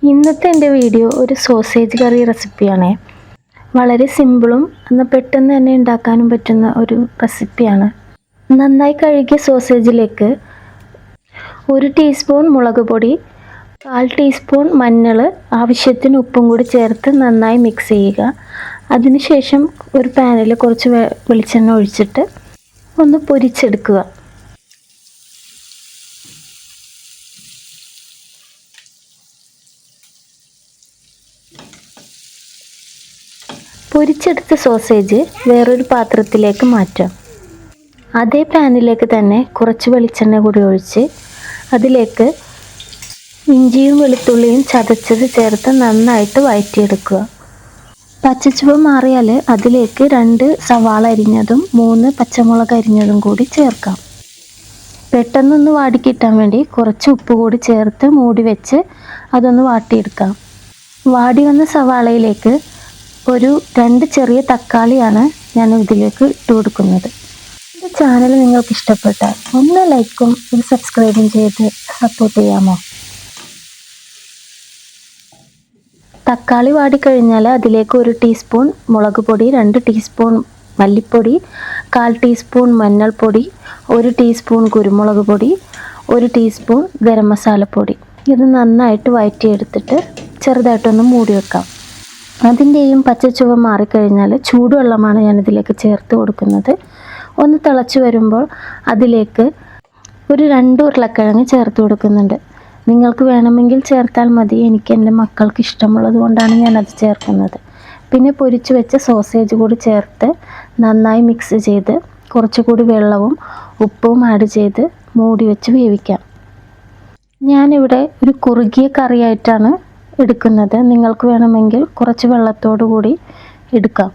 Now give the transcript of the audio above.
ഇന്നത്തെ എൻ്റെ വീഡിയോ ഒരു സോസേജ് കറി റെസിപ്പിയാണ്. വളരെ സിമ്പിളും എന്നാൽ പെട്ടെന്ന് തന്നെ ഉണ്ടാക്കാനും പറ്റുന്ന ഒരു റെസിപ്പിയാണ്. നന്നായി കഴുകിയ സോസേജിലേക്ക് 1 ടീസ്പൂൺ മുളക് പൊടി, 1/4 ടീസ്പൂൺ മഞ്ഞൾ, ആവശ്യത്തിന് ഉപ്പും കൂടി ചേർത്ത് നന്നായി മിക്സ് ചെയ്യുക. അതിനുശേഷം ഒരു പാനിൽ കുറച്ച് വെളിച്ചെണ്ണ ഒഴിച്ചിട്ട് ഒന്ന് പൊരിച്ചെടുക്കുക. പൊരിച്ചെടുത്ത സോസേജ് വേറൊരു പാത്രത്തിലേക്ക് മാറ്റാം. അതേ പാനിലേക്ക് തന്നെ കുറച്ച് വെളിച്ചെണ്ണ കൂടി ഒഴിച്ച് അതിലേക്ക് ഇഞ്ചിയും വെളുത്തുള്ളിയും ചതച്ചത് ചേർത്ത് നന്നായിട്ട് വഴറ്റിയെടുക്കുക. പച്ചച്ചുവ മാറിയാൽ അതിലേക്ക് 2 സവാള അരിഞ്ഞതും 3 പച്ചമുളക് അരിഞ്ഞതും കൂടി ചേർക്കാം. പെട്ടെന്നൊന്ന് വാടിക്കിട്ടാൻ വേണ്ടി കുറച്ച് ഉപ്പ് കൂടി ചേർത്ത് മൂടി വെച്ച് അതൊന്ന് വാട്ടിയെടുക്കാം. വാടി വന്ന സവാളയിലേക്ക് ഒരു 2 ചെറിയ തക്കാളിയാണ് ഞാൻ ഇതിലേക്ക് ഇട്ട് കൊടുക്കുന്നത്. എൻ്റെ ചാനൽ നിങ്ങൾക്ക് ഇഷ്ടപ്പെട്ടാൽ ഒന്ന് ലൈക്കും ഒരു സബ്സ്ക്രൈബും ചെയ്ത് സപ്പോർട്ട് ചെയ്യാമോ? തക്കാളി വാടിക്കഴിഞ്ഞാൽ അതിലേക്ക് 1 ടീസ്പൂൺ മുളക് പൊടി, 2 ടീസ്പൂൺ മല്ലിപ്പൊടി, 1/4 ടീസ്പൂൺ മഞ്ഞൾപ്പൊടി, 1 ടീസ്പൂൺ കുരുമുളക് പൊടി, 1 ടീസ്പൂൺ ഗരം മസാലപ്പൊടി ഇത് നന്നായിട്ട് വഴറ്റിയെടുത്തിട്ട് ചെറുതായിട്ടൊന്ന് മൂടി വെക്കാം. അതിൻ്റെയും പച്ചച്ചുവ മാറിക്കഴിഞ്ഞാൽ ചൂടുവെള്ളമാണ് ഞാനിതിലേക്ക് ചേർത്ത് കൊടുക്കുന്നത്. ഒന്ന് തിളച്ച് വരുമ്പോൾ അതിലേക്ക് ഒരു 2 ഉരുളക്കിഴങ്ങ് ചേർത്ത് കൊടുക്കുന്നുണ്ട്. നിങ്ങൾക്ക് വേണമെങ്കിൽ ചേർത്താൽ മതി. എനിക്ക് എൻ്റെ മക്കൾക്ക് ഇഷ്ടമുള്ളത് കൊണ്ടാണ് ഞാനത് ചേർക്കുന്നത്. പിന്നെ പൊരിച്ച് വെച്ച സോസേജ് കൂടി ചേർത്ത് നന്നായി മിക്സ് ചെയ്ത് കുറച്ചുകൂടി വെള്ളവും ഉപ്പും ആഡ് ചെയ്ത് മൂടി വെച്ച് വേവിക്കാം. ഞാനിവിടെ ഒരു കുറുകിയ കറിയായിട്ടാണ് എടുക്കുന്നത്. നിങ്ങൾക്ക് വേണമെങ്കിൽ കുറച്ച് വെള്ളത്തോടു കൂടി എടുക്കാം.